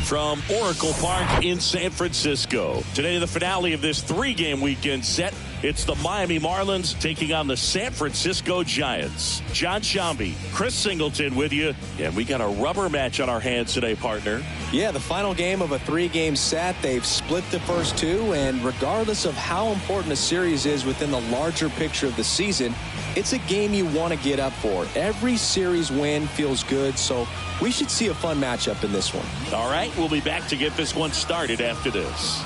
from Oracle Park in San Francisco. Today, the finale of this 3-game weekend set. It's the Miami Marlins taking on the San Francisco Giants. John Shambi, Chris Singleton with you. And we got a rubber match on our hands today, partner. Yeah, the final game of a 3-game set. They've split the first 2, and regardless of how important a series is within the larger picture of the season, it's a game you want to get up for. Every series win feels good, so we should see a fun matchup in this one. All right, we'll be back to get this one started after this.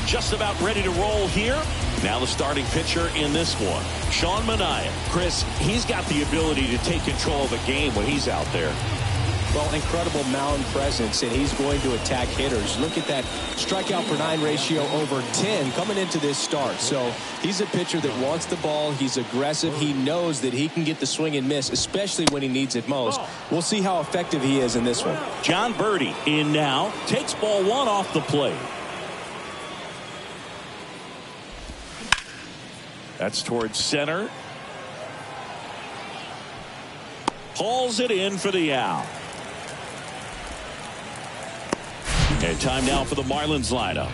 Just about ready to roll here. Now the starting pitcher in this one, Sean Manaea. Chris, he's got the ability to take control of the game when he's out there. Well, incredible mound presence, and he's going to attack hitters. Look at that strikeout per 9 ratio over 10 coming into this start. So he's a pitcher that wants the ball. He's aggressive. He knows that he can get the swing and miss, especially when he needs it most. We'll see how effective he is in this one. John Birdie in now. Takes ball 1 off the plate. That's towards center. Hauls it in for the out. And time now for the Marlins lineup.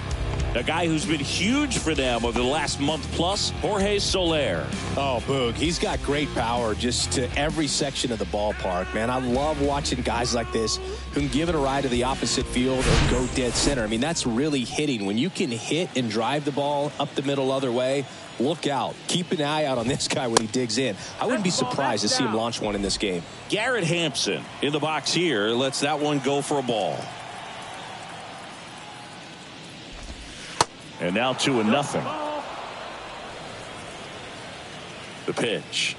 A guy who's been huge for them over the last month plus, Jorge Soler. Oh, Boog, he's got great power just to every section of the ballpark, man. I love watching guys like this who can give it a ride to the opposite field or go dead center. I mean, that's really hitting. When you can hit and drive the ball up the middle other way, look out. Keep an eye out on this guy when he digs in. I wouldn't be surprised to see him launch one in this game. Garrett Hampson in the box here lets that one go for a ball. And now 2-0. The pitch.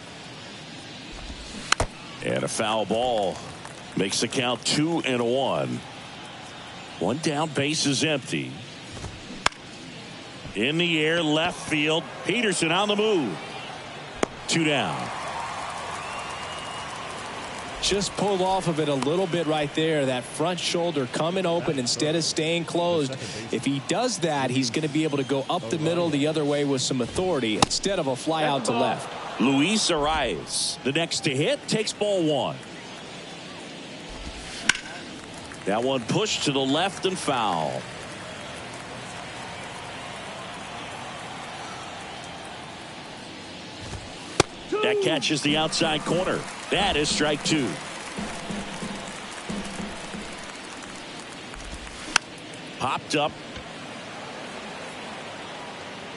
And a foul ball. Makes the count 2-1. One down, base is empty. In the air, left field. Peterson on the move. 2 down. Just pulled off of it a little bit right there. That front shoulder coming open instead of staying closed. If he does that, he's going to be able to go up the middle the other way with some authority instead of a fly out to left. Luis Arias, the next to hit, takes ball 1. That one pushed to the left and foul. That catches the outside corner. That is strike 2. Popped up.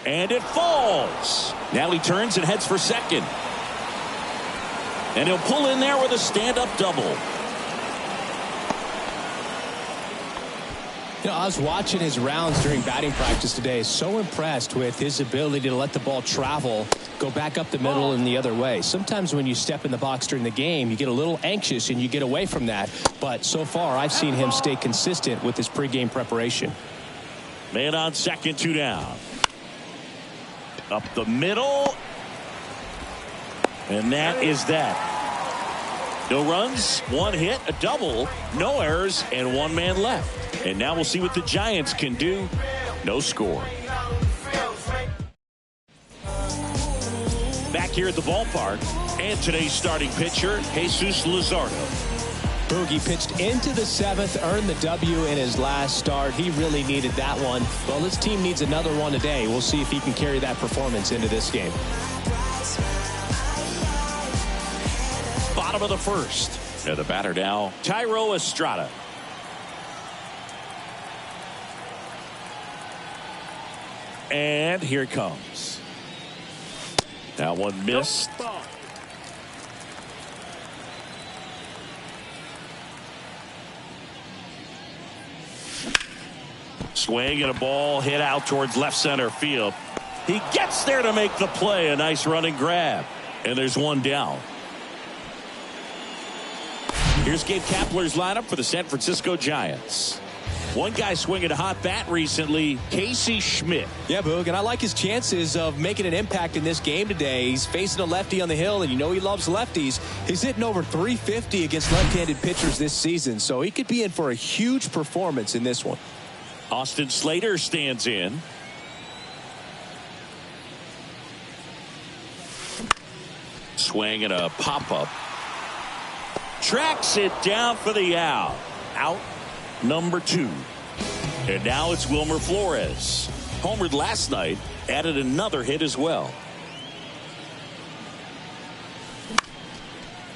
And it falls. Now he turns and heads for second. And he'll pull in there with a stand-up double. You know, I was watching his rounds during batting practice today. So impressed with his ability to let the ball travel, go back up the middle and the other way. Sometimes when you step in the box during the game, you get a little anxious and you get away from that. But so far, I've seen him stay consistent with his pregame preparation. Man on second, 2 down. Up the middle. And that is that. No runs, 1 hit, a double, no errors, and 1 man left. And now we'll see what the Giants can do. No score. Back here at the ballpark, and today's starting pitcher, Jesus Luzardo. Boogie pitched into the 7th, earned the W in his last start. He really needed that one. Well, this team needs another one today. We'll see if he can carry that performance into this game. Bottom of the first. And the batter now, Thairo Estrada. And here it comes. That one missed. Swing and a ball hit out towards left center field. He gets there to make the play. A nice running grab. And there's 1 down. Here's Gabe Kapler's lineup for the San Francisco Giants. One guy swinging a hot bat recently, Casey Schmidt. Yeah, Boog, and I like his chances of making an impact in this game today. He's facing a lefty on the hill, and you know he loves lefties. He's hitting over 350 against left-handed pitchers this season, so he could be in for a huge performance in this one. Austin Slater stands in. Swing and a pop-up. tracks it down for the out. Out number 2. And now it's Wilmer Flores. Homered last night, added another hit as well.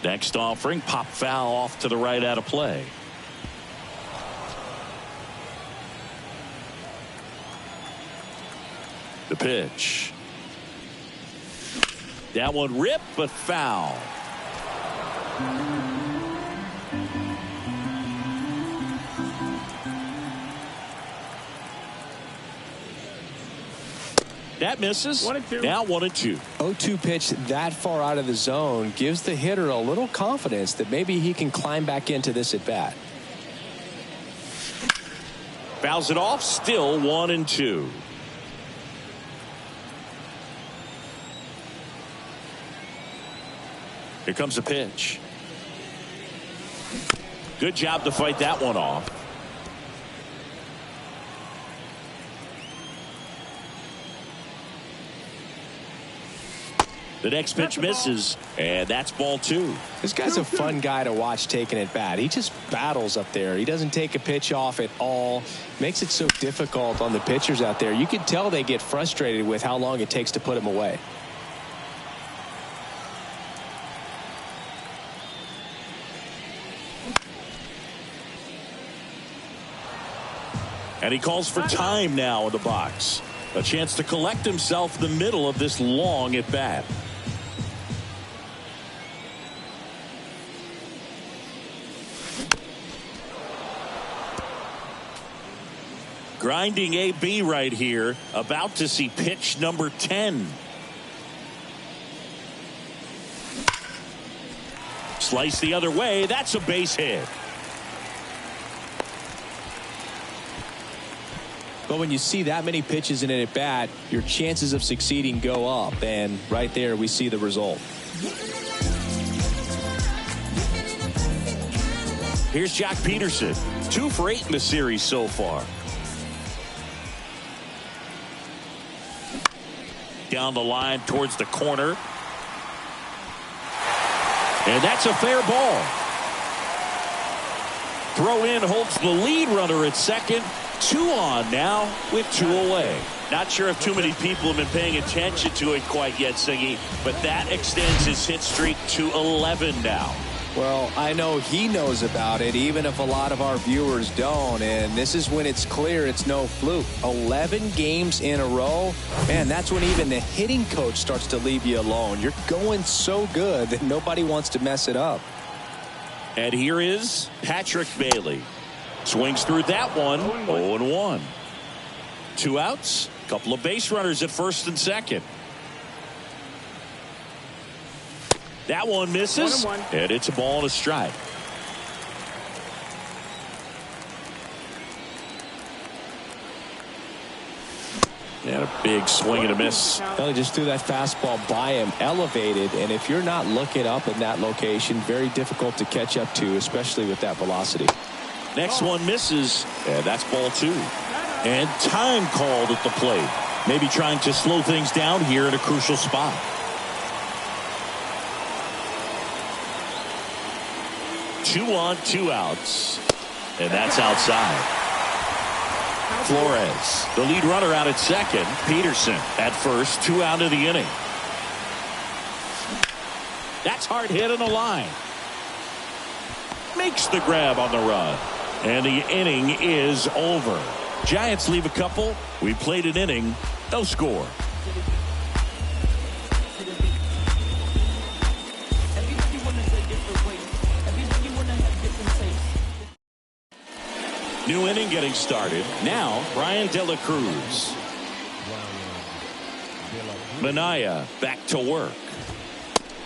Next offering, pop foul off to the right out of play. The pitch. That one ripped, but foul. That misses. 1-2. Now 1-2. 0-2 pitch that far out of the zone gives the hitter a little confidence that maybe he can climb back into this at bat. Fouls it off. Still 1-2. Here comes a pitch. Good job to fight that one off. The next pitch misses, and that's ball 2. This guy's a fun guy to watch taking at bat. He just battles up there. He doesn't take a pitch off at all. Makes it so difficult on the pitchers out there. You can tell they get frustrated with how long it takes to put him away. And he calls for time now in the box. A chance to collect himself in the middle of this long at bat. Grinding AB right here. About to see pitch number 10. Slice the other way. That's a base hit. But when you see that many pitches in an at bat, your chances of succeeding go up. And right there we see the result. Here's Jack Peterson. 2 for 8 in the series so far. Down the line towards the corner. And that's a fair ball. Throw in holds the lead runner at second. 2 on now with 2 away. Not sure if too many people have been paying attention to it quite yet, Siggy, but that extends his hit streak to 11 now. Well, I know he knows about it, even if a lot of our viewers don't. And this is when it's clear it's no fluke. 11 games in a row. Man, that's when even the hitting coach starts to leave you alone. You're going so good that nobody wants to mess it up. And here is Patrick Bailey. Swings through that one. 0-1. 2 outs. Couple of base runners at first and second. That one misses. 1-1. And it's a ball and a strike. And a big swing and a miss. Well, he just threw that fastball by him, elevated, and if you're not looking up in that location, very difficult to catch up to, especially with that velocity. Next one misses, and that's ball 2. And time called at the plate. Maybe trying to slow things down here in a crucial spot. Two on, 2 outs. And that's outside. Flores, the lead runner out at second. Peterson at first, 2 out of the inning. That's hard hit on the line. Makes the grab on the run. And the inning is over. Giants leave a couple. We played an inning. No score. New inning getting started. Now, Brian De La Cruz. Minaya back to work.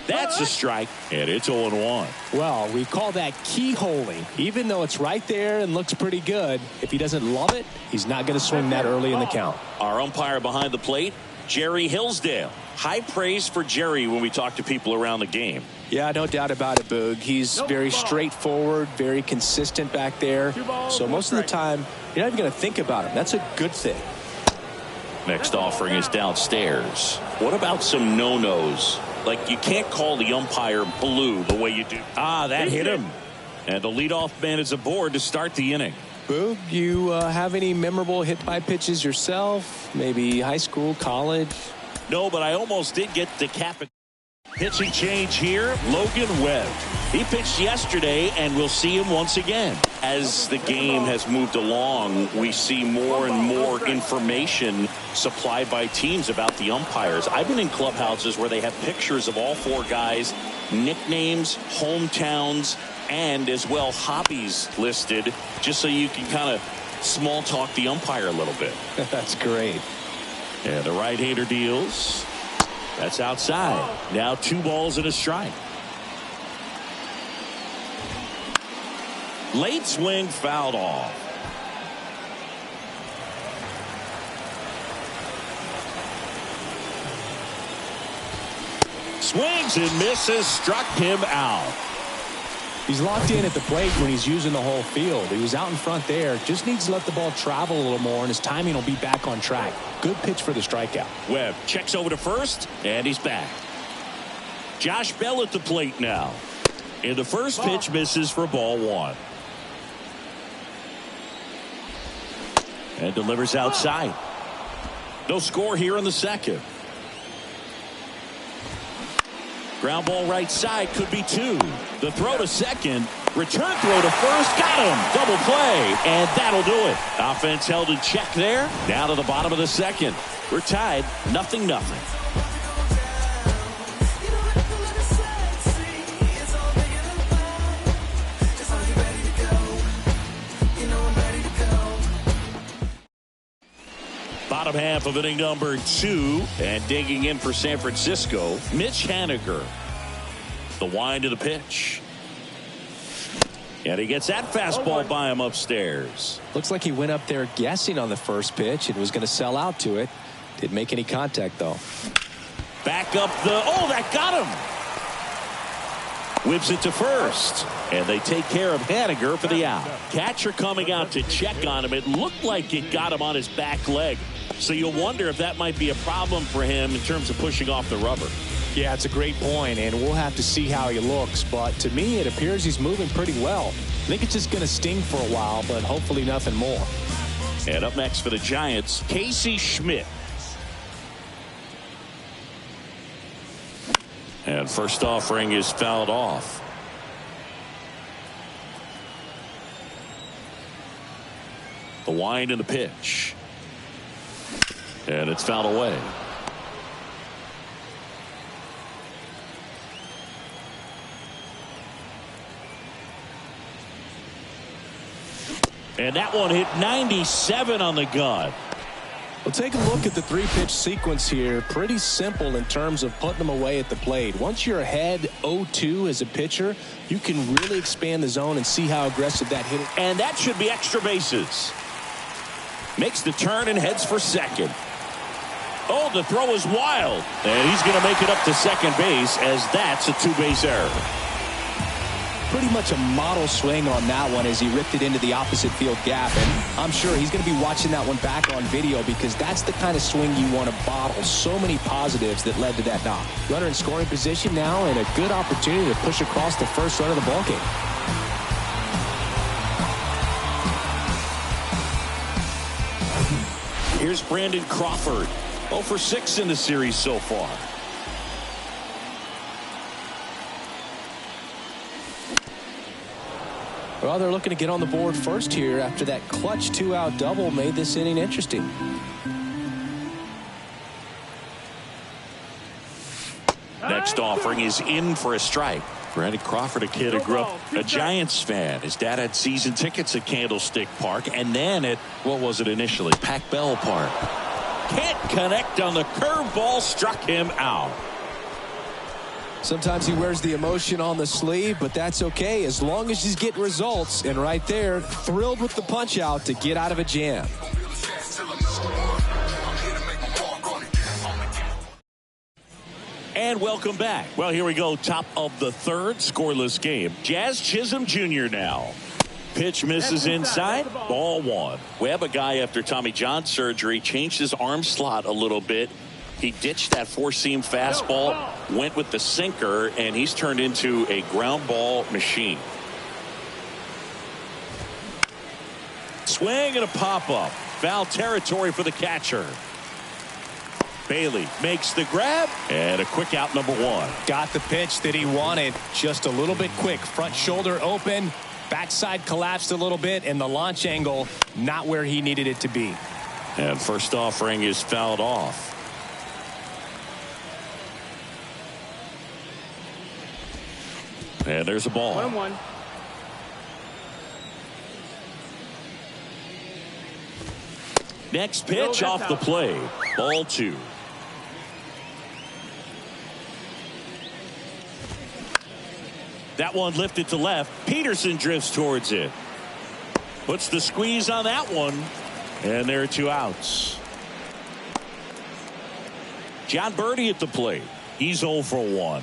That's a strike, and it's 0-1. Well, we call that keyholing. Even though it's right there and looks pretty good, if he doesn't love it, he's not going to swing that early in the count. Our umpire behind the plate, Jerry Hillsdale. High praise for Jerry when we talk to people around the game. Yeah, no doubt about it, Boog. He's very straightforward, very consistent back there. So most of the time, you're not even going to think about him. That's a good thing. Next offering is downstairs. What about some no-nos? Like, you can't call the umpire blue the way you do. That hit him. And the leadoff man is aboard to start the inning. Boog, you have any memorable hit-by pitches yourself? Maybe high school, college? No, but I almost did get decapitated. Pitching change here, Logan Webb. He pitched yesterday, and we'll see him once again. As the game has moved along, we see more and more information supplied by teams about the umpires. I've been in clubhouses where they have pictures of all four guys, nicknames, hometowns, and as well hobbies listed, just so you can kind of small talk the umpire a little bit. That's great. And the right-hander deals. That's outside. Now 2 balls and a strike. Late swing fouled off. Swings and misses, struck him out. He's locked in at the plate when he's using the whole field. He was out in front there. Just needs to let the ball travel a little more, and his timing will be back on track. Good pitch for the strikeout. Webb checks over to first, and he's back. Josh Bell at the plate now. And the first pitch misses for ball 1. And delivers outside. No score here in the second. Ground ball right side, could be 2. The throw to second, return throw to first, got him, double play, and that'll do it. Offense held in check there. Down to the bottom of the second. We're tied, 0-0. Bottom half of inning number 2, and digging in for San Francisco, Mitch Haniger. The wind to the pitch. And he gets that fastball by him upstairs. Looks like he went up there guessing on the first pitch and was going to sell out to it. Didn't make any contact, though. Back up that got him. Whips it to first. And they take care of Haniger for the out. Catcher coming out to check on him. It looked like it got him on his back leg. So you'll wonder if that might be a problem for him in terms of pushing off the rubber. Yeah, it's a great point, and we'll have to see how he looks. But to me, it appears he's moving pretty well. I think it's just going to sting for a while, but hopefully nothing more. And up next for the Giants, Casey Schmidt. And first offering is fouled off. The wind and the pitch. And it's fouled away. And that one hit 97 on the gun. Well, take a look at the 3-pitch sequence here. Pretty simple in terms of putting them away at the plate. Once you're ahead 0-2 as a pitcher, you can really expand the zone and see how aggressive that hit is. And that should be extra bases. Makes the turn and heads for second. Oh, the throw is wild. And he's going to make it up to second base, as that's a 2-base error. Pretty much a model swing on that one as he ripped it into the opposite field gap. And I'm sure he's going to be watching that one back on video, because that's the kind of swing you want to bottle. So many positives that led to that knock. Runner in scoring position now, and a good opportunity to push across the first run of the ballgame. Here's Brandon Crawford. 0 for 6 in the series so far. Well, they're looking to get on the board first here after that clutch 2-out double made this inning interesting. Next offering is in for a strike. Brandon Crawford, a kid who grew up a Giants fan. His dad had season tickets at Candlestick Park, and then at, what was it initially, Pac Bell Park. Can't connect on the curveball, struck him out. Sometimes he wears the emotion on the sleeve, but that's okay as long as he's getting results. And right there, thrilled with the punch out to get out of a jam. And welcome back. Well, here we go. Top of the third, scoreless game. Jazz Chisholm Jr. now. Pitch misses inside. Ball 1. Webb, a guy after Tommy John surgery, changed his arm slot a little bit. He ditched that four-seam fastball, went with the sinker, and he's turned into a ground ball machine. Swing and a pop-up. Foul territory for the catcher. Bailey makes the grab, and a quick out, number one. Got the pitch that he wanted, just a little bit quick. Front shoulder open, backside collapsed a little bit, and the launch angle not where he needed it to be. And first offering is fouled off. And there's a ball. 1-1. Next pitch off the plate. Ball two. That one lifted to left. Peterson drifts towards it. Puts the squeeze on that one. And there are two outs. John Birdie at the plate. He's 0 for 1.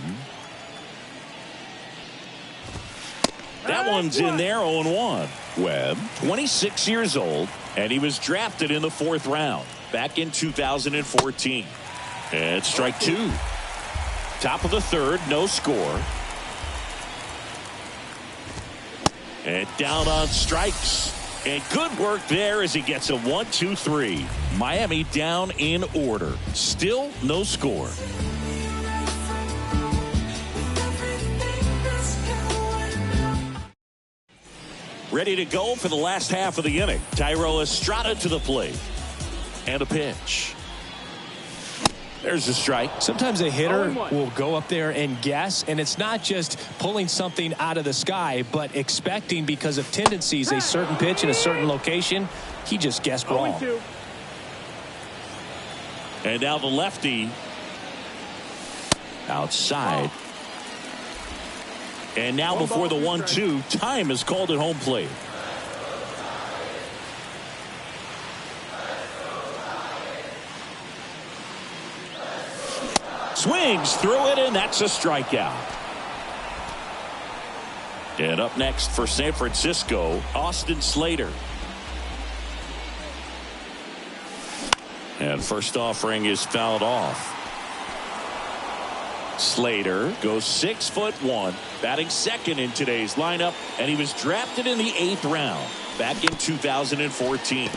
That one's in there, 0-1. Webb, 26 years old, and he was drafted in the 4th round back in 2014. And strike two. Top of the 3rd, no score. And down on strikes. And good work there as he gets a 1-2-3. Miami down in order. Still no score. Ready to go for the last half of the inning. Thairo Estrada to the plate. And a pitch. There's a strike. Sometimes a hitter will go up there and guess, and it's not just pulling something out of the sky, but expecting because of tendencies a certain pitch in a certain location. He just guessed wrong. And now the lefty outside. And now before the 1-2, time is called at home plate. Swings through it, and that's a strikeout. And up next for San Francisco, Austin Slater. And first offering is fouled off. Slater goes 6'1", batting second in today's lineup, and he was drafted in the 8th round back in 2014.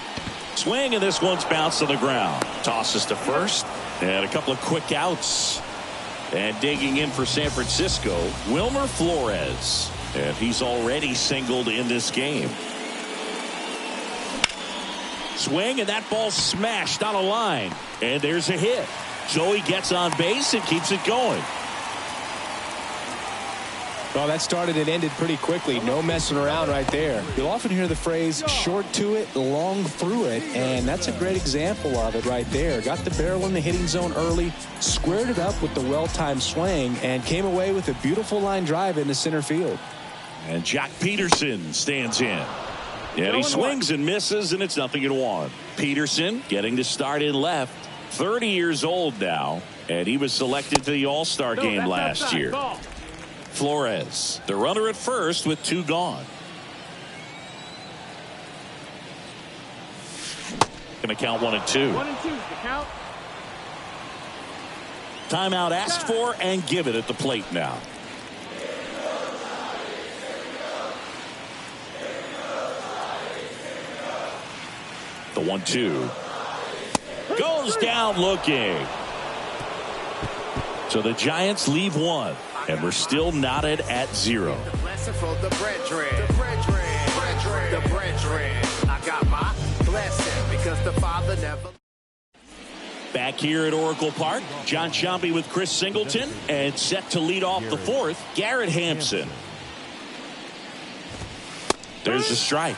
Swing, and this one's bounced to the ground. Tosses to first, and a couple of quick outs. And digging in for San Francisco, Wilmer Flores. And he's already singled in this game. Swing, and that ball smashed on a line. And there's a hit. Joey gets on base and keeps it going. Well, that started and ended pretty quickly. No messing around right there. You'll often hear the phrase, short to it, long through it, and that's a great example of it right there. Got the barrel in the hitting zone early, squared it up with the well-timed swing, and came away with a beautiful line drive into center field. And Jack Peterson stands in. And he swings and misses, and it's 0-1. Peterson getting the start in left. 30 years old now, and he was selected to the All-Star game last year. Flores, the runner at first with 2 gone. Going to count 1 and 2. 1 and 2 is the count. Timeout asked for and given at the plate now. The 1-2 goes down looking. So the Giants leave 1, and we're still knotted at 0. Back here at Oracle Park, John Sciambi with Chris Singleton, and set to lead off the 4th, Garrett Hampson. There's the strike.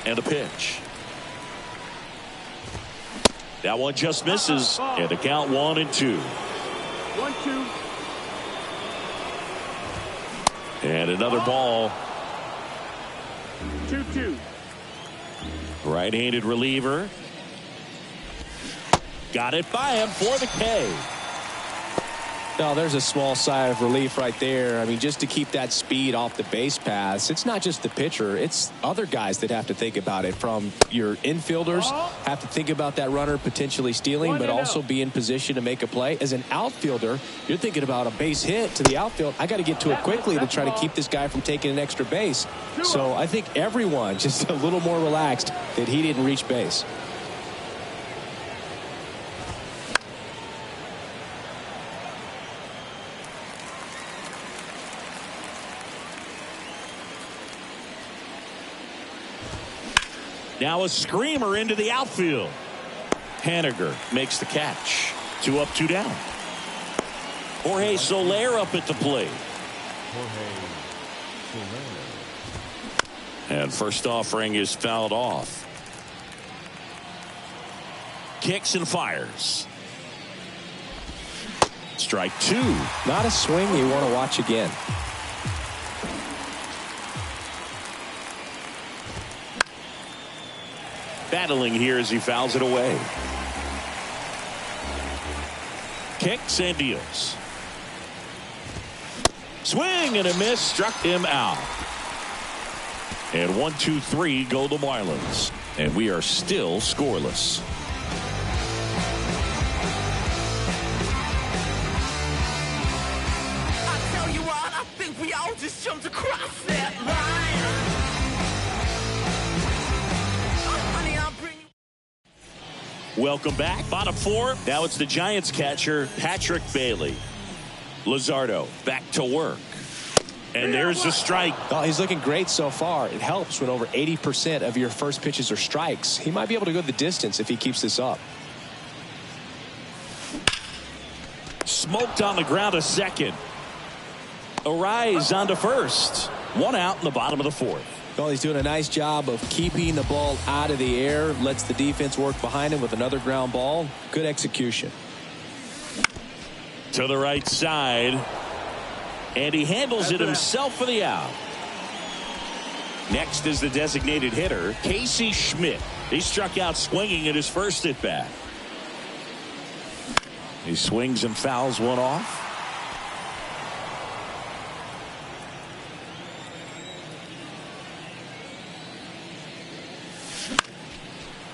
And a pitch. That one just misses, and the count 1 and 2. 1-2. And another ball. 2-2. Right-handed reliever. Got it by him for the K. No, there's a small sigh of relief right there. I mean, just to keep that speed off the base paths, it's not just the pitcher, it's other guys that have to think about it. From your infielders have to think about that runner potentially stealing, but also be in position to make a play. As an outfielder, you're thinking about a base hit to the outfield. I got to get to it quickly to try to keep this guy from taking an extra base. So I think everyone just a little more relaxed that he didn't reach base. Now a screamer into the outfield. Haniger makes the catch. 2 up, 2 down. Jorge Soler up at the plate. And first offering is fouled off. Kicks and fires. Strike 2. Not a swing you want to watch again. Battling here as he fouls it away. Kicks and deals. Swing and a miss, struck him out. And 1, 2, 3 go the Marlins. And we are still scoreless. I tell you what, I think we all just jumped across that line. Welcome back. Bottom 4. Now it's the Giants catcher, Patrick Bailey. Luzardo back to work. And there's the strike. Oh, he's looking great so far. It helps when over 80% of your first pitches are strikes. He might be able to go the distance if he keeps this up. Smoked on the ground to second. Arise onto first. 1 out in the bottom of the 4th. Well, he's doing a nice job of keeping the ball out of the air. Lets the defense work behind him with another ground ball. Good execution. To the right side. And he handles it himself for the out. Next is the designated hitter, Casey Schmidt. He struck out swinging at his first at bat. He swings and fouls one off.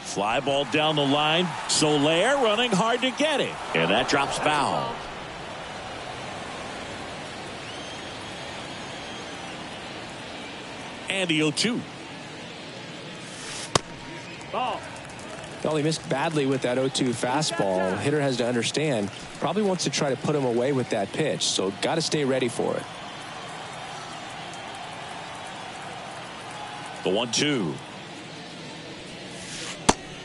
Fly ball down the line. Soler running hard to get it. And that drops foul. And the 0-2. Ball. Well, he missed badly with that 0-2 fastball. Hitter has to understand, probably wants to try to put him away with that pitch, so got to stay ready for it. The 1-2.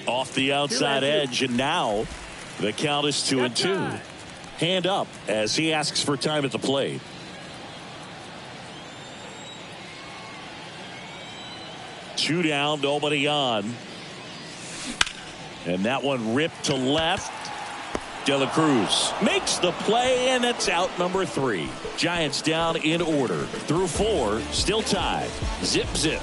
Off the outside edge, and now the count is 2-2. Hand up as he asks for time at the plate. Two down, nobody on. And that one ripped to left. De La Cruz makes the play, and it's out number 3. Giants down in order. Through 4, still tied. Zip, zip.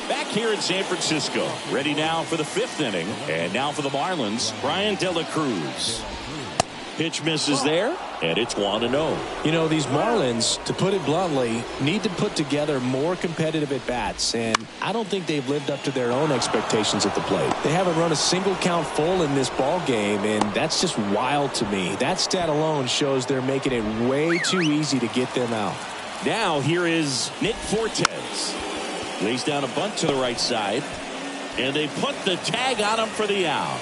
Back here in San Francisco. Ready now for the 5th inning. And now for the Marlins, Brian De La Cruz. Pitch misses there, and it's 1-0. You know, these Marlins, to put it bluntly, need to put together more competitive at-bats, and I don't think they've lived up to their own expectations at the plate. They haven't run a single count full in this ball game, and that's just wild to me. That stat alone shows they're making it way too easy to get them out. Now here is Nick Fortes. Lays down a bunt to the right side, and they put the tag on him for the out.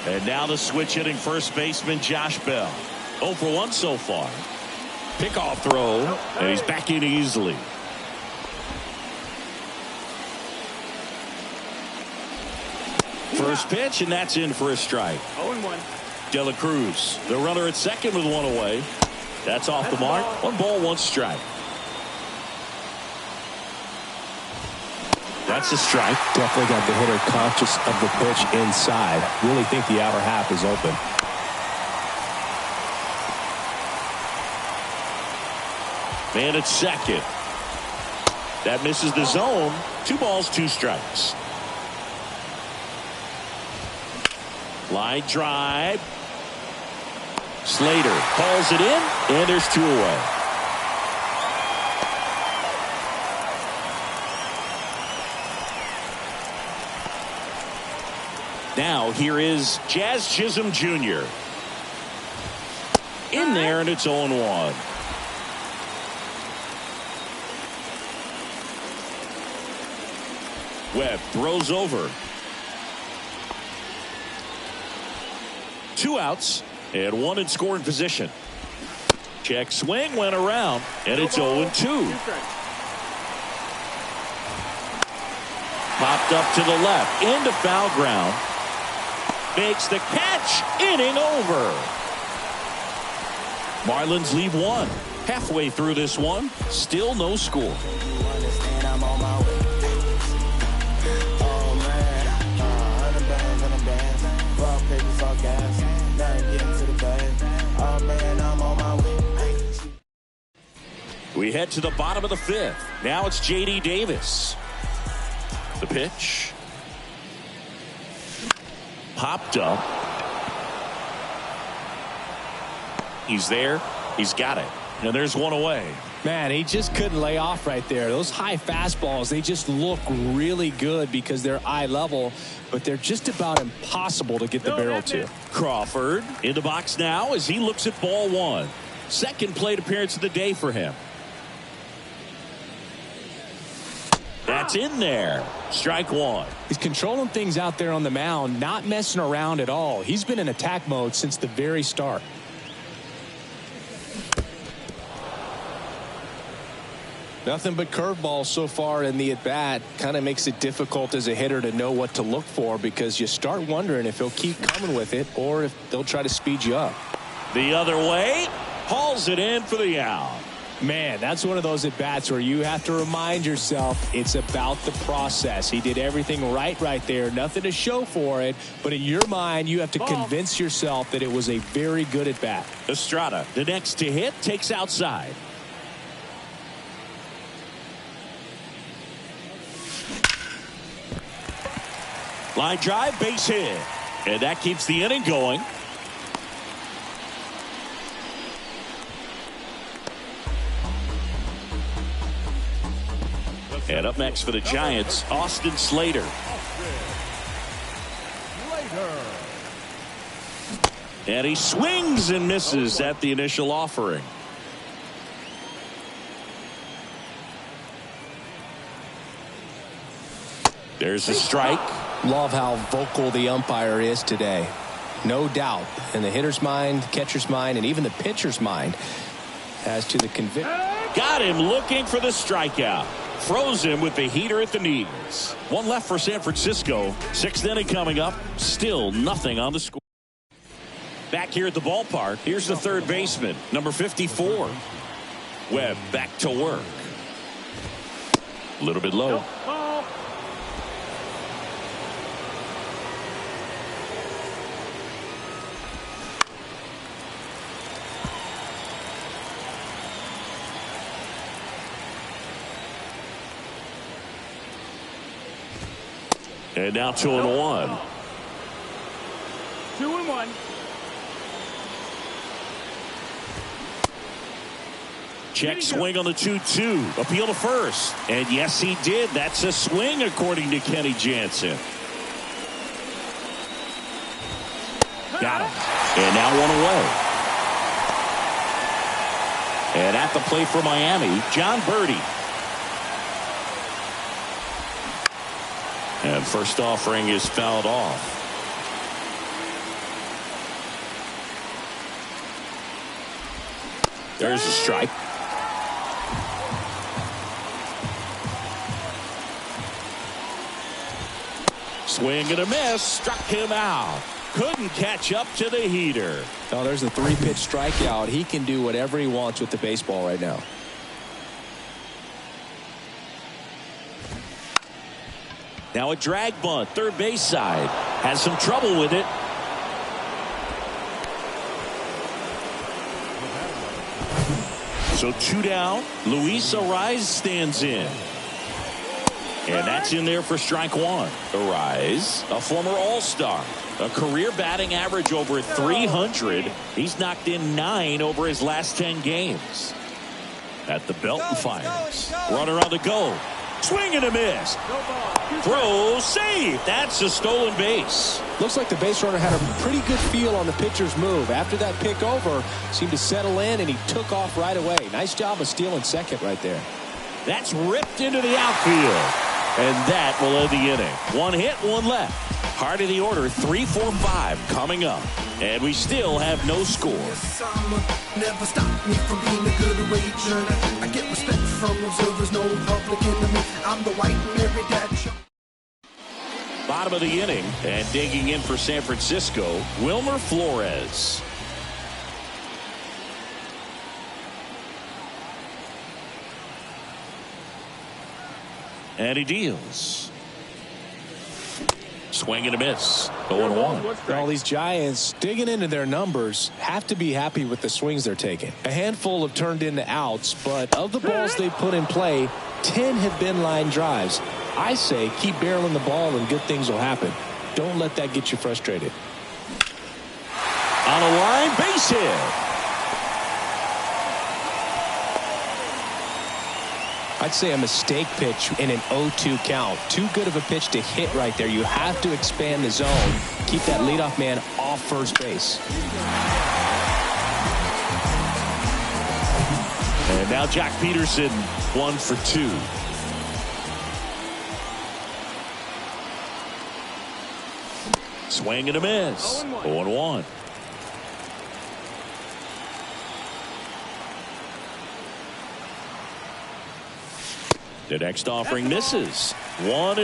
And now the switch hitting first baseman Josh Bell. 0 for 1 so far. Pickoff throw, and he's back in easily. First pitch, and that's in for a strike. 0-1. De La Cruz, the runner at second with 1 away. That's off the mark. 1 ball, 1 strike. That's a strike. Definitely got the hitter conscious of the pitch inside. Really think the outer half is open. Man at second. That misses the zone. 2 balls, 2 strikes. Line drive. Slater calls it in, and there's 2 away. Now here is Jazz Chisholm Jr. In there, and it's 0-1. Webb throws over. 2 outs and 1 in scoring position. Check swing went around, and it's 0-2. Popped up to the left into foul ground. Makes the catch. Inning over. Marlins leave 1. Halfway through this one, still no score. We head to the bottom of the 5th. Now it's J.D. Davis. The pitch. Popped up. He's there. He's got it. And there's 1 away. Man, he just couldn't lay off right there. Those high fastballs, they just look really good because they're eye level, but they're just about impossible to get the barrel to. Crawford in the box now as he looks at ball 1. Second plate appearance of the day for him. That's in there. Strike 1. He's controlling things out there on the mound, not messing around at all. He's been in attack mode since the very start. Nothing but curveballs so far in the at-bat. Kind of makes it difficult as a hitter to know what to look for because you start wondering if he'll keep coming with it or if they'll try to speed you up. The other way. Hauls it in for the out. Man, that's one of those at-bats where you have to remind yourself it's about the process. He did everything right there. Nothing to show for it. But in your mind, you have to convince yourself that it was a very good at-bat. Estrada, the next to hit, takes outside. Line drive, base hit. And that keeps the inning going. And up next for the Giants, Austin Slater. And he swings and misses at the initial offering. There's a strike. Love how vocal the umpire is today. No doubt in the hitter's mind, catcher's mind, and even the pitcher's mind as to the conviction. Got him looking for the strikeout. Froze him with the heater at the knees. 1 left for San Francisco. 6th inning coming up. Still nothing on the score. Back here at the ballpark, here's the third baseman, number 54. Webb back to work. A little bit low. And now 2-1. 2-1. Check swing on the 2-2. Appeal to first. And yes, he did. That's a swing, according to Kenny Jansen. Got him. And now 1 away. And at the plate for Miami, John Birdie. And first offering is fouled off. There's a strike. Swing and a miss. Struck him out. Couldn't catch up to the heater. Oh, there's a 3-pitch strikeout. He can do whatever he wants with the baseball right now. Now a drag bunt, third base side. Has some trouble with it. So 2 down. Luis Ariz stands in. And that's in there for strike one. Arise, a former All-Star, a career batting average over 300. He's knocked in 9 over his last 10 games. At the belt and fires. Runner on the go. Swing and a miss. Throw, save. That's a stolen base. Looks like the base runner had a pretty good feel on the pitcher's move. After that pick over, seemed to settle in, and he took off right away. Nice job of stealing second right there. That's ripped into the outfield. And that will end the inning. 1 hit, 1 left. Heart of the order, 3, 4, 5 coming up. And we still have no score. Never stop me from being a good wager. I get respect from observers, no public enemy. I'm the white Mary Dad. Bottom of the inning, and digging in for San Francisco, Wilmer Flores. And he deals. Swing and a miss. 0-1. All these Giants digging into their numbers have to be happy with the swings they're taking. A handful have turned into outs, but of the balls they've put in play, 10 have been line drives. I say keep barreling the ball and good things will happen. Don't let that get you frustrated. On a line, base hit. I'd say a mistake pitch in an 0-2 count. Too good of a pitch to hit right there. You have to expand the zone. Keep that leadoff man off first base. And now Jack Peterson, 1 for 2. Swing and a miss. 0-1. The next offering misses. 1-1.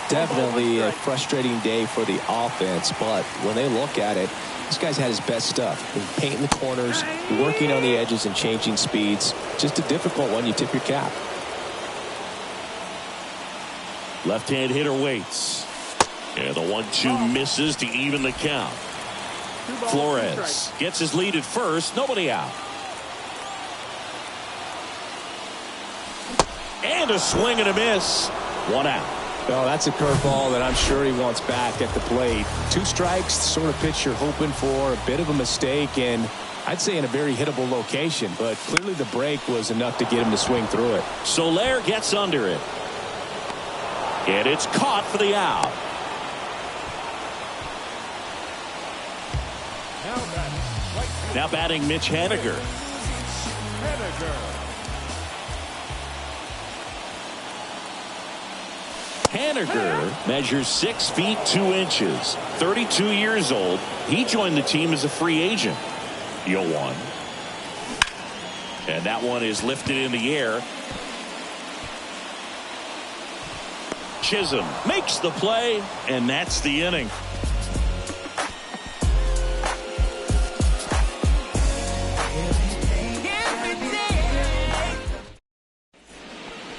Definitely a frustrating day for the offense, but when they look at it, this guy's had his best stuff. He's painting the corners, working on the edges and changing speeds. Just a difficult one. You tip your cap. Left-hand hitter waits. And the 1-2 misses to even the count. Flores gets his lead at first. Nobody out. And a swing and a miss. 1 out. Well, that's a curveball that I'm sure he wants back at the plate. 2 strikes, the sort of pitch you're hoping for. A bit of a mistake, and I'd say in a very hittable location. But clearly the break was enough to get him to swing through it. Soler gets under it. And it's caught for the out. Now batting Mitch Haniger. Haniger measures 6 feet 2 inches, 32 years old. He joined the team as a free agent. 0-1. And that one is lifted in the air. Chisholm makes the play, and that's the inning.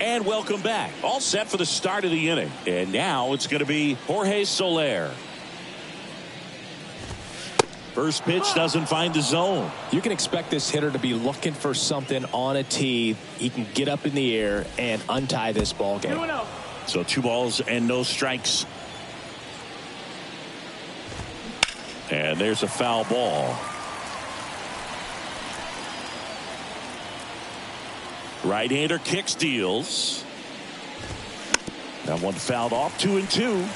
And welcome back. All set for the start of the inning. And now it's going to be Jorge Soler. First pitch doesn't find the zone. You can expect this hitter to be looking for something on a tee. He can get up in the air and untie this ball game. So 2 balls and no strikes. And there's a foul ball. Right-hander kicks, deals. That one fouled off. 2-2.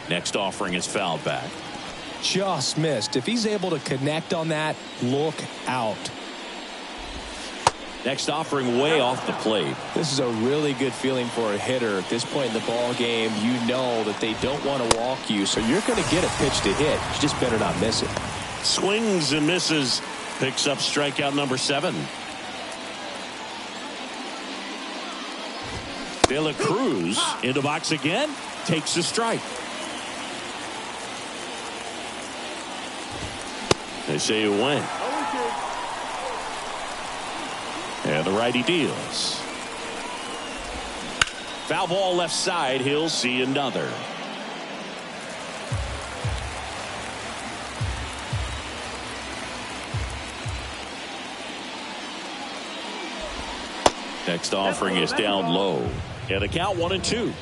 Next offering is fouled back. Just missed. If he's able to connect on that, look out. Next offering way off the plate. This is a really good feeling for a hitter. At this point in the ball game, you know that they don't want to walk you, so you're going to get a pitch to hit. You just better not miss it. Swings and misses. Picks up strikeout number 7. De La Cruz in the box again. Takes a strike. They say it went. And the righty deals. Foul ball left side. He'll see another. Next offering is down low. And the count 1-2.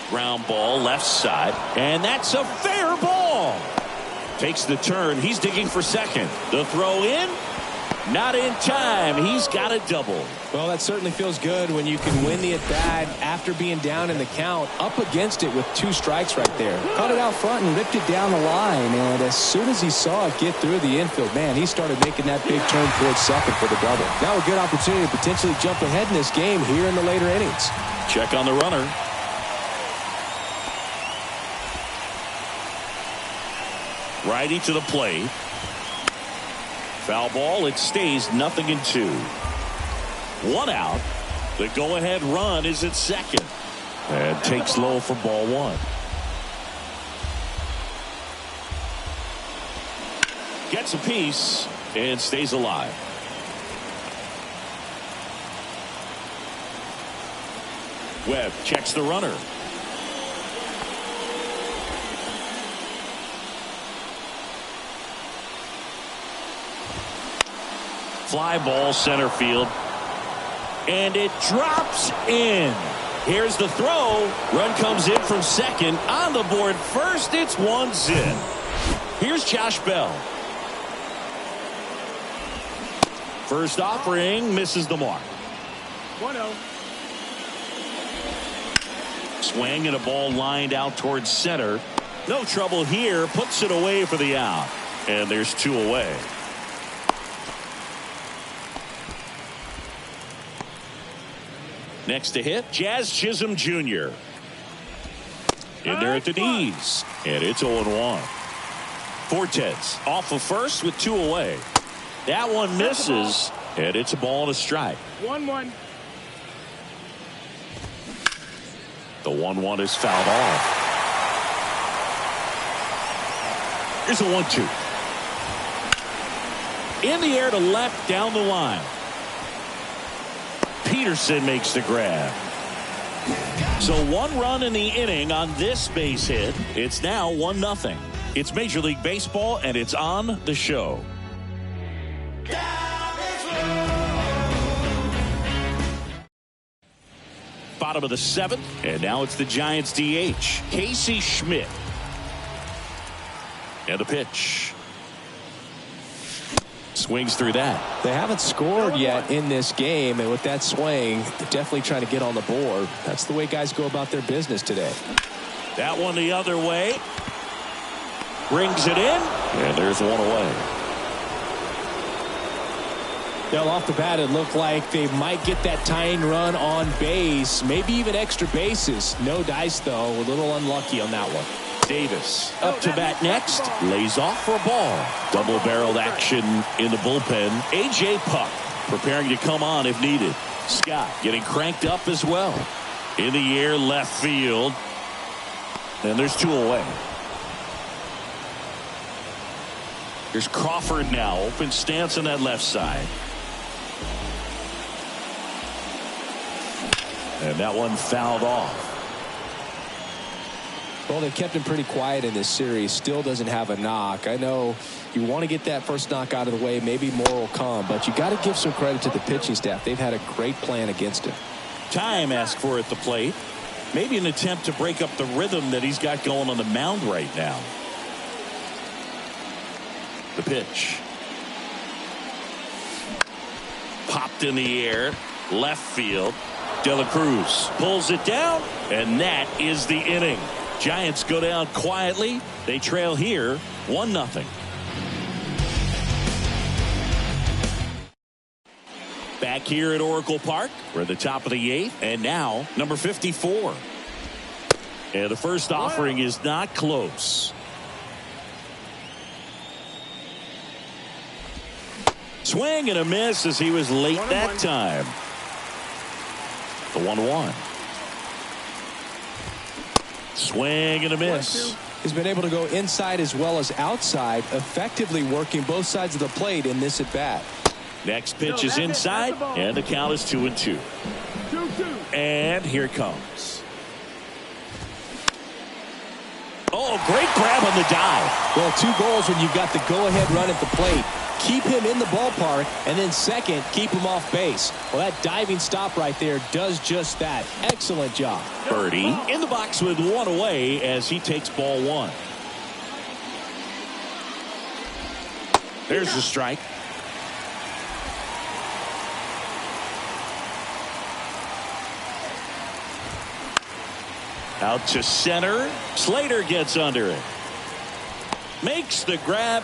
Ground ball left side. And that's a fair ball. Takes the turn. He's digging for second. The throw in. Not in time. He's got a double. Well, that certainly feels good when you can win the at-bat after being down in the count, up against it with 2 strikes right there. Caught it out front and ripped it down the line, and as soon as he saw it get through the infield, man, he started making that big turn towards second for the double. Now a good opportunity to potentially jump ahead in this game here in the later innings. Check on the runner. Righty to the plate. Foul ball. It stays 0-2. 1 out. The go-ahead run is at second. And takes low for ball 1. Gets a piece and stays alive. Webb checks the runner. Fly ball center field. And it drops in. Here's the throw. Run comes in from second. On the board first. It's 1 zip. Here's Josh Bell. First offering misses the mark. 1-0. Swing and a ball lined out towards center. No trouble here. Puts it away for the out. And there's 2 away. Next to hit, Jazz Chisholm Jr. In there at the knees. And it's 0-1. Fortes off of first with 2 away. That one misses. And it's a ball and a strike. 1-1. The 1-1 is fouled off. Here's a 1-2. In the air to left down the line. Peterson makes the grab. So 1 run in the inning on this base hit. It's now 1-0. It's Major League Baseball, and it's on the show. Bottom of the 7th, and now it's the Giants DH, Casey Schmidt. And the pitch. Swings through that. They haven't scored yet in this game, and with that swing, they're definitely trying to get on the board. That's the way guys go about their business today. That one the other way. Brings it in, and there's 1 away. Well, off the bat, it looked like they might get that tying run on base, maybe even extra bases. No dice, though. A little unlucky on that one. Davis up to bat next. Lays off for a ball. Double-barreled action in the bullpen. A.J. Puck preparing to come on if needed. Scott getting cranked up as well. In the air, left field. And there's 2 away. Here's Crawford now. Open stance on that left side. And that one fouled off. Well, they've kept him pretty quiet in this series. Still doesn't have a knock. I know you want to get that first knock out of the way. Maybe more will come. But you got to give some credit to the pitching staff. They've had a great plan against him. Time asked for at the plate. Maybe an attempt to break up the rhythm that he's got going on the mound right now. The pitch. Popped in the air. Left field. De La Cruz pulls it down. And that is the inning. Giants go down quietly. They trail here 1-0. Back here at Oracle Park. We're at the top of the 8th. And now number 54. And the first offering is not close. Swing and a miss as he was late that time. The 1-1. Swing and a miss. He's been able to go inside as well as outside, effectively working both sides of the plate in this at bat. Next pitch is inside, and the count is 2-2. 2-2. And here it comes. Oh, great grab on the dive. Well, 2 goals when you've got the go-ahead run at the plate. keep him in the ballpark, and then second, keep him off base. Well, that diving stop right there does just that. Excellent job. Birdie in the box with one away as he takes ball one. There's the strike. Out to center. Slater gets under it. Makes the grab.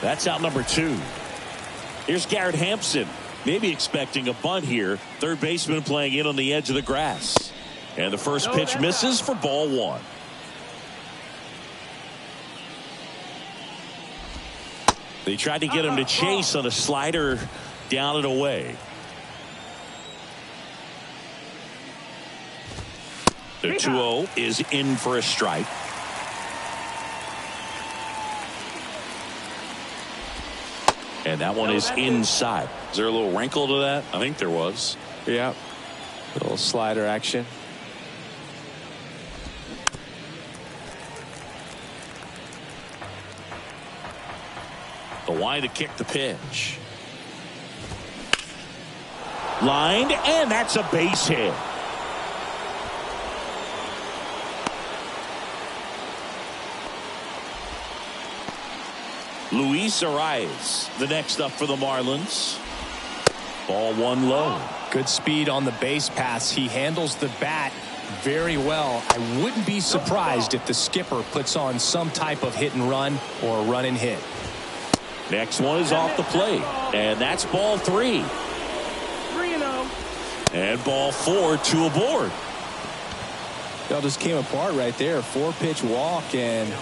That's out number 2. Here's Garrett Hampson. Maybe expecting a bunt here. Third baseman playing in on the edge of the grass. And the first pitch misses for ball 1. They tried to get him to chase on a slider down and away. The 2-0 is in for a strike. And that one is inside. Is there a little wrinkle to that? I think there was. Yeah. Little slider action. The wide to kick the pitch. Lined, and that's a base hit. Luis Arias, the next up for the Marlins. Ball 1 low. Good speed on the base pass. He handles the bat very well. I wouldn't be surprised if the skipper puts on some type of hit and run or a run and hit. Next one is off the plate, and that's ball 3. 3-0. And ball 4, 2 aboard. It all just came apart right there. 4-pitch walk, and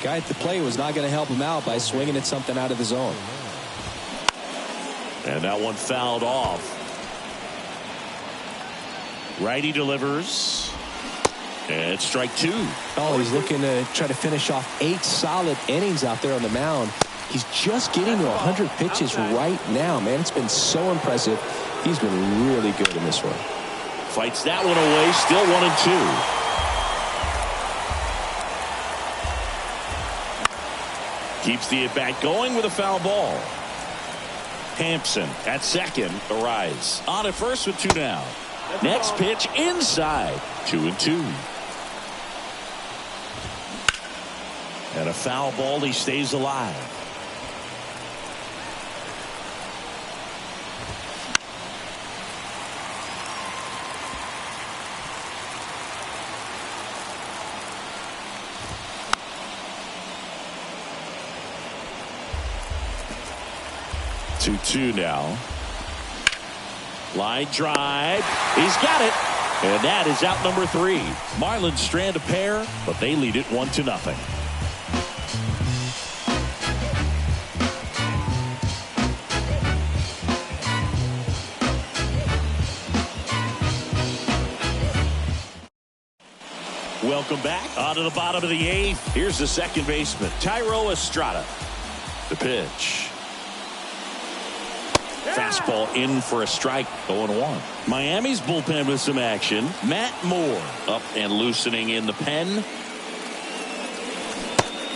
guy at the plate was not going to help him out by swinging at something out of the zone. And that one fouled off. Righty delivers. And it's strike 2. Oh, he's looking to try to finish off 8 solid innings out there on the mound. He's just getting to 100 pitches right now, man. It's been so impressive. He's been really good in this one. Fights that one away. Still 1-2. Keeps the at-bat going with a foul ball. Hampson at second. Arise on at first with 2 down. Next pitch inside. 2-2. And a foul ball. He stays alive. Two now. Line drive. He's got it. And that is out number 3. Marlins strand a pair, but they lead it 1-0. Welcome back. On to the bottom of the 8th. Here's the second baseman, Thairo Estrada. The pitch. Fastball in for a strike. 0-1. Miami's bullpen with some action. Matt Moore up and loosening in the pen.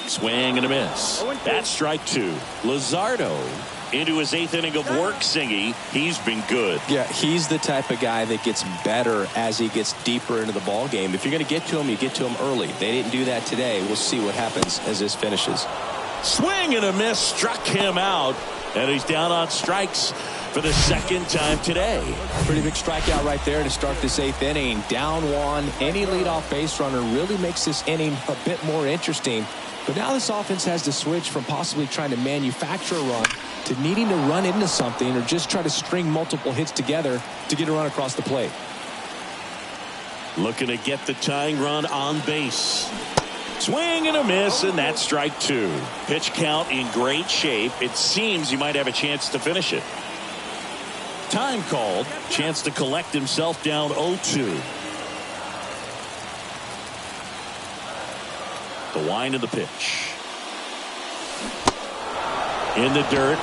Swing and a miss. That's strike 2. Luzardo into his 8th inning of work, Singy. He's been good. Yeah, he's the type of guy that gets better as he gets deeper into the ball game. If you're going to get to him, you get to him early. They didn't do that today. We'll see what happens as this finishes. Swing and a miss struck him out. And he's down on strikes for the second time today. Pretty big strikeout right there to start this 8th inning. Down 1. Any leadoff base runner really makes this inning a bit more interesting. But now this offense has to switch from possibly trying to manufacture a run to needing to run into something or just try to string multiple hits together to get a run across the plate. Looking to get the tying run on base. Swing and a miss, and that's strike 2. Pitch count in great shape. It seems he might have a chance to finish it. Time called. Chance to collect himself down 0-2. The wind of the pitch. In the dirt.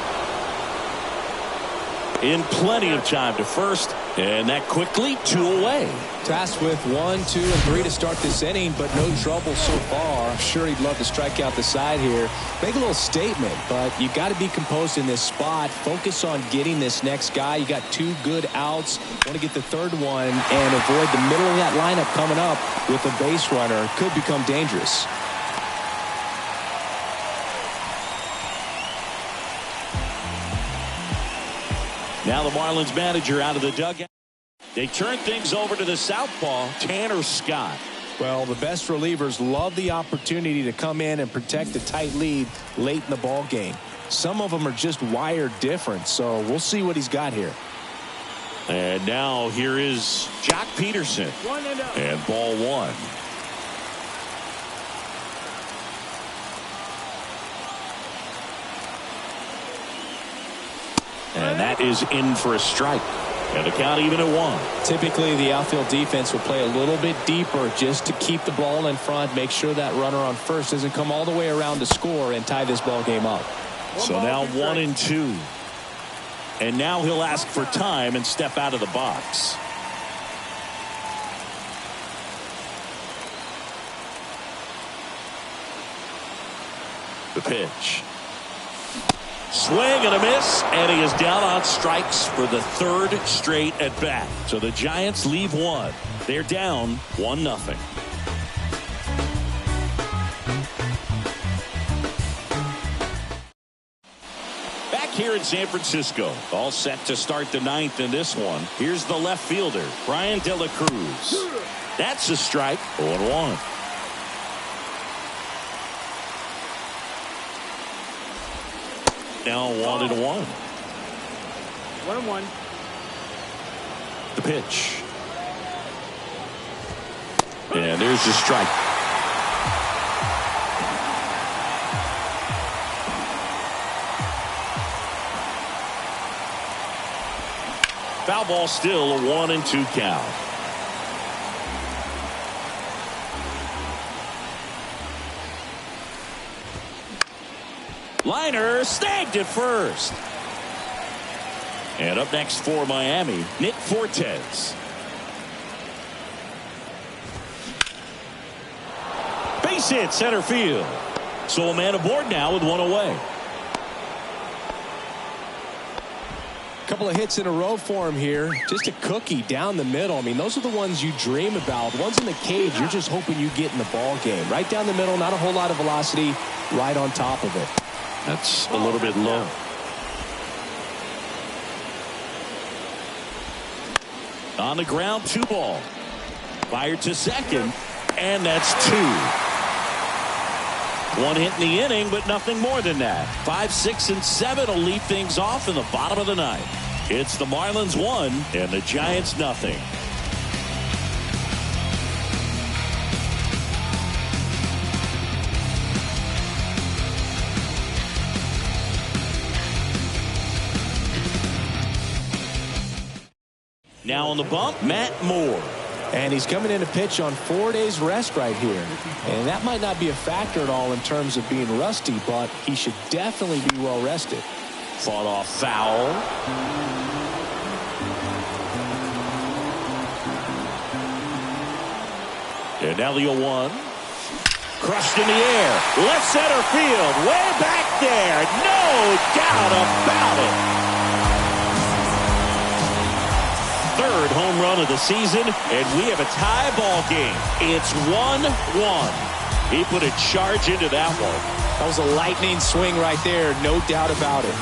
In plenty of time to first, And that quickly 2 away. Tasked with 1, 2, and 3 to start this inning, but no trouble so far. I'm sure he'd love to strike out the side here. Make a little statement, but you got to be composed in this spot. Focus on getting this next guy. You got 2 good outs. Want to get the third one and avoid the middle of that lineup coming up with a base runner. Could become dangerous. Now the Marlins manager out of the dugout. They turn things over to the southpaw, Tanner Scott. Well, the best relievers love the opportunity to come in and protect a tight lead late in the ball game. Some of them are just wired different, so we'll see what he's got here. And now here is Jock Peterson. 1-0. And ball 1. And that is in for a strike. And the count even at 1. Typically, the outfield defense will play a little bit deeper just to keep the ball in front, make sure that runner on first doesn't come all the way around to score and tie this ball game up. So now 1-2. And now he'll ask for time and step out of the box. The pitch. Swing and a miss, and he is down on strikes for the 3rd straight at bat. So the Giants leave 1. They're down 1-0. Back here in San Francisco, all set to start the 9th in this one. Here's the left fielder, Brian De La Cruz. That's a strike, 0-1. Now 1-1. 1-1. The pitch. And there's the strike. Foul ball, still a 1-2 count. Liner snagged at first. And up next for Miami, Nick Fortes. Base hit center field. So a man aboard now with 1 away. Couple of hits in a row for him here. Just a cookie down the middle. I mean, those are the ones you dream about. Ones in the cage, you're just hoping you get in the ball game. Right down the middle, not a whole lot of velocity, right on top of it. That's a little bit low. On the ground, 2 ball. Fired to second, and that's 2. 1 hit in the inning, but nothing more than that. 5, 6, and 7 will lead things off in the bottom of the 9th. It's the Marlins 1 and the Giants nothing. Now on the bump, Matt Moore. And he's coming in to pitch on 4 days rest right here. And that might not be a factor at all in terms of being rusty, but he should definitely be well rested. Fought off foul. And now the 0-1. Crushed in the air. Left center field. Way back there. No doubt about it. 3rd home run of the season, and we have a tie ball game. It's 1-1. He put a charge into that one. That was a lightning swing right there, no doubt about it.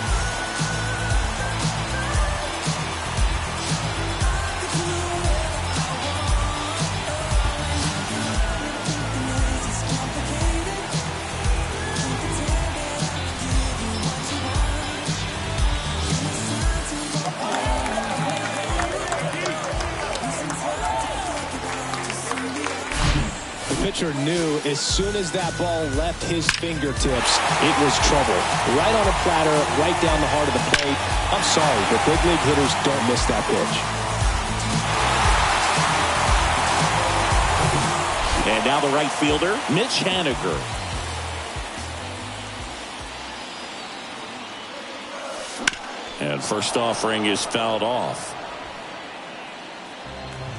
Pitcher knew as soon as that ball left his fingertips, it was trouble. Right on a platter, right down the heart of the plate. I'm sorry, but big league hitters don't miss that pitch. And now the right fielder, Mitch Haniger. And first offering is fouled off.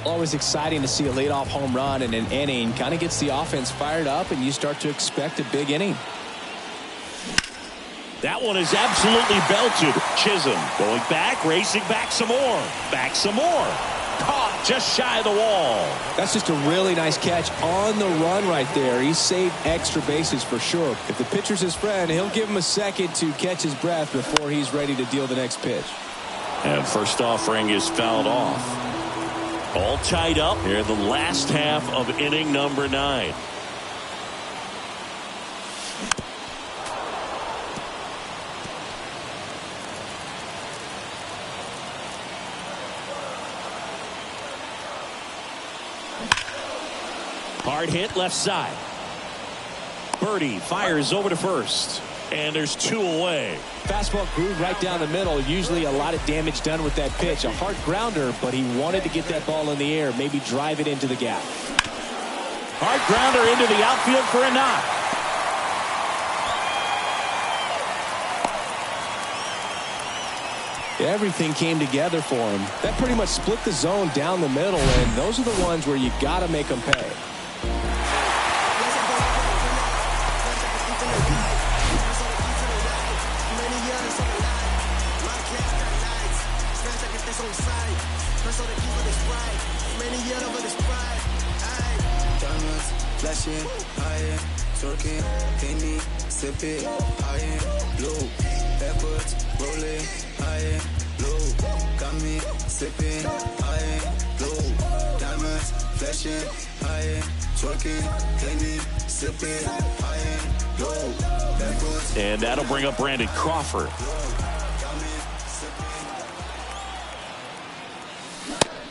Always exciting to see a leadoff home run in an inning. Kind of gets the offense fired up, and you start to expect a big inning. That one is absolutely belted. Chisholm going back, racing back some more. Back some more. Caught just shy of the wall. That's just a really nice catch on the run right there. He saved extra bases for sure. If the pitcher's his friend, he'll give him a second to catch his breath before he's ready to deal the next pitch. And first offering is fouled off. All tied up here in the last half of inning number 9. Hard hit left side. Birdie fires over to first. And there's 2 away. Fastball groove right down the middle. Usually a lot of damage done with that pitch. A hard grounder, but he wanted to get that ball in the air. Maybe drive it into the gap. Hard grounder into the outfield for a knock. Everything came together for him. That pretty much split the zone down the middle, and those are the ones where you got to make them pay. Flashing, high-end, twerking, Henny, sipping, high-end, low, backwards, rolling, high-end, low, got me sipping, high-end, low, diamonds, flashing, high-end, twerking, Henny, sipping, high-end, low, backwards. And that'll bring up Brandon Crawford.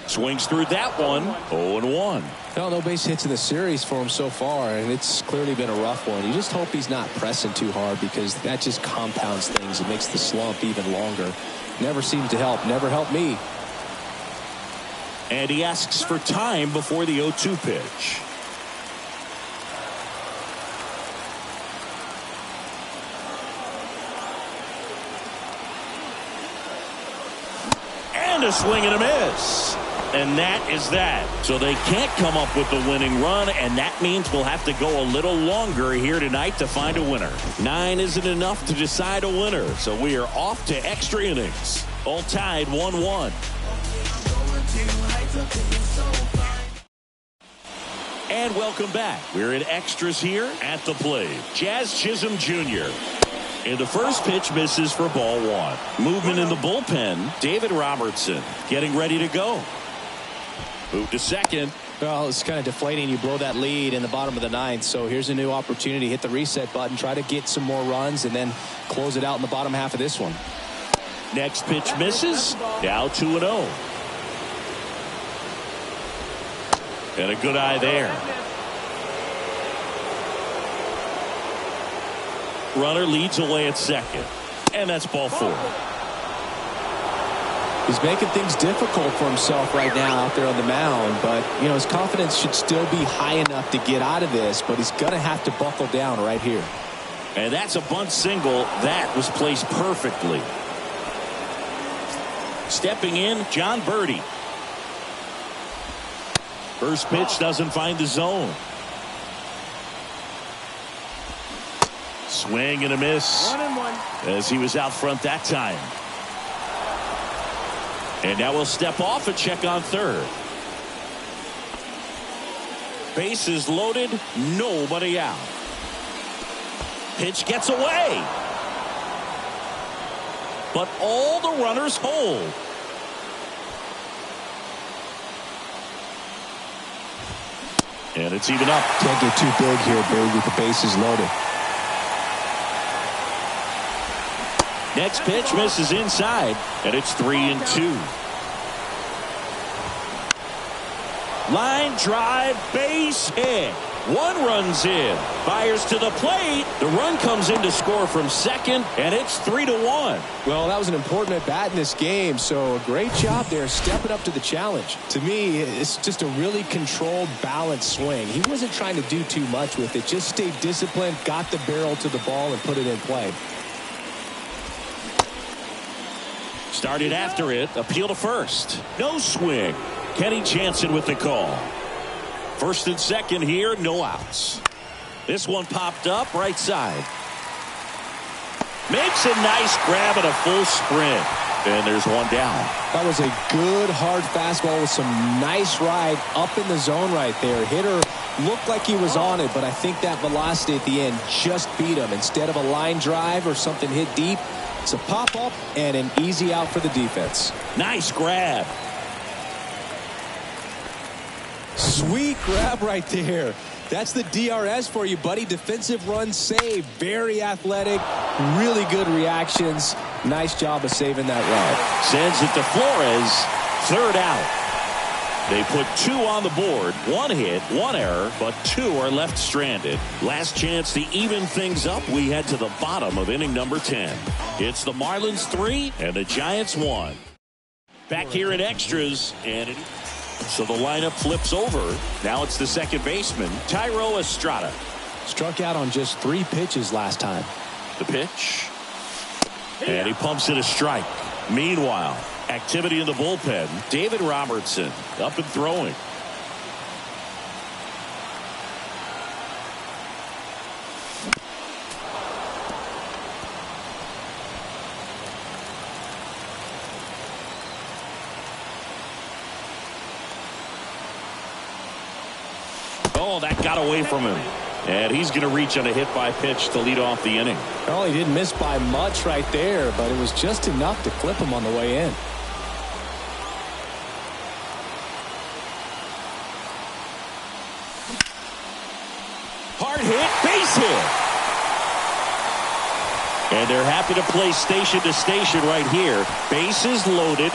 Swings through that one. 0-1. Well, no base hits in the series for him so far, and it's clearly been a rough one. You just hope he's not pressing too hard, because that just compounds things. It makes the slump even longer. Never seems to help. Never helped me. And he asks for time before the 0-2 pitch. And a swing and a miss. And that is that. So they can't come up with the winning run, and that means we'll have to go a little longer here tonight to find a winner. 9 isn't enough to decide a winner, so we are off to extra innings. All tied 1-1. And welcome back. We're in extras here at the plate. Jazz Chisholm Jr. And the first pitch misses for ball 1. Movement in the bullpen. David Robertson getting ready to go. Move to second. Well, it's kind of deflating. You blow that lead in the bottom of the 9th. So here's a new opportunity. Hit the reset button. Try to get some more runs and then close it out in the bottom half of this one. Next pitch misses. Now 2-0. And a good eye there. Runner leads away at second. And that's ball 4. He's making things difficult for himself right now out there on the mound, but you know, his confidence should still be high enough to get out of this, but he's going to have to buckle down right here. And that's a bunt single that was placed perfectly. Stepping in, John Birdie. First pitch doesn't find the zone. Swing and a miss. 1-1. As he was out front that time. And now we'll step off and check on third. Bases loaded, nobody out. Pitch gets away. But all the runners hold. And it's even up. Can't get too big here, Big, with the bases loaded. Next pitch misses inside, and it's 3-2. Line drive, base hit. 1 runs in. Fires to the plate. The run comes in to score from second, and it's 3-1. Well, that was an important at bat in this game, so a great job there stepping up to the challenge. To me, it's just a really controlled, balanced swing. He wasn't trying to do too much with it. Just stayed disciplined, got the barrel to the ball, and put it in play. Started after it. Appeal to first. No swing. Kenny Jansen with the call. First and second here, no outs. This one popped up right side. Makes a nice grab and a full sprint. And there's one down. That was a good hard fastball with some nice ride up in the zone right there. Hitter looked like he was on it, but I think that velocity at the end just beat him. Instead of a line drive or something hit deep, it's a pop up and an easy out for the defense. Nice grab. Sweet grab right there. That's the DRS for you, buddy. Defensive run save. Very athletic. Really good reactions. Nice job of saving that run. Sends it to Flores. Third out. They put 2 on the board. 1 hit, 1 error, but 2 are left stranded. Last chance to even things up. We head to the bottom of inning number 10. It's the Marlins 3 and the Giants 1. Back here in extras, and so the lineup flips over. Now it's the second baseman, Thairo Estrada. Struck out on just 3 pitches last time. The pitch. And he pumps it a strike. Meanwhile, activity in the bullpen. David Robertson up and throwing. Oh, that got away from him. And he's going to reach on a hit by pitch to lead off the inning. Well, he didn't miss by much right there, but it was just enough to clip him on the way in. Hard hit, base hit. And they're happy to play station to station right here. Bases loaded,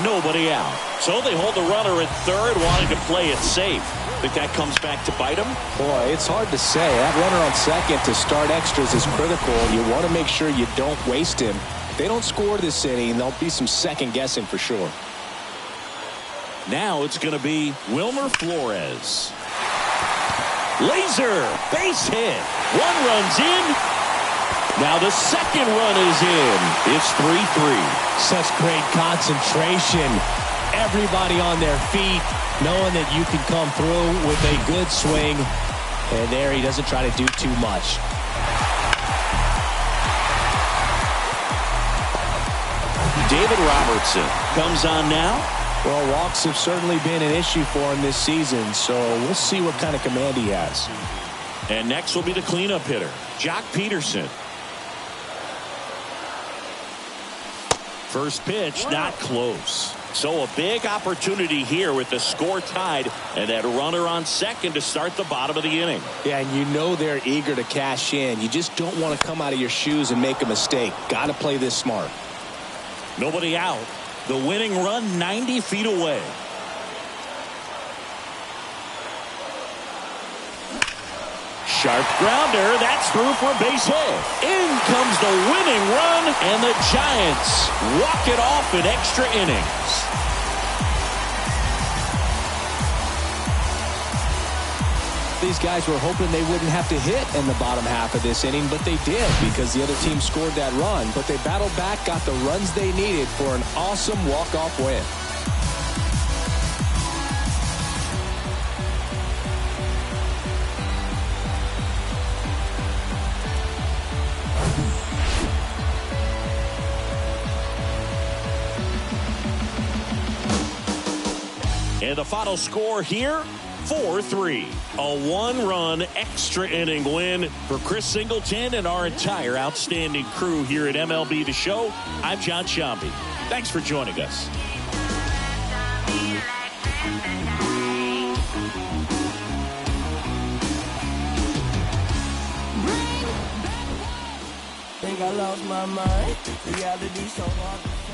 nobody out. So they hold the runner at third, wanting to play it safe. Think that comes back to bite him? Boy, it's hard to say. That runner on second to start extras is critical. You want to make sure you don't waste him. If they don't score this inning, there'll be some second guessing for sure. Now it's going to be Wilmer Flores. Laser, base hit. 1 run's in. Now the second run is in. It's 3-3. Such great concentration. Everybody on their feet, knowing that you can come through with a good swing. And there he doesn't try to do too much. David Robertson comes on now. Well, walks have certainly been an issue for him this season, so we'll see what kind of command he has. And next will be the cleanup hitter, Jock Peterson. First pitch, not close. So a big opportunity here with the score tied and that runner on second to start the bottom of the inning. Yeah, and you know they're eager to cash in. You just don't want to come out of your shoes and make a mistake. Got to play this smart. Nobody out. The winning run 90 feet away. Sharp grounder. That's through for a base hit. In comes the winning run, and the Giants walk it off in extra innings. These guys were hoping they wouldn't have to hit in the bottom half of this inning, but they did because the other team scored that run. But they battled back, got the runs they needed for an awesome walk-off win. And the final score here, 4-3. A 1-run extra inning win for Chris Singleton and our entire outstanding crew here at MLB The Show. I'm John Shambi. Thanks for joining us. Think I lost my mind. Reality so hard.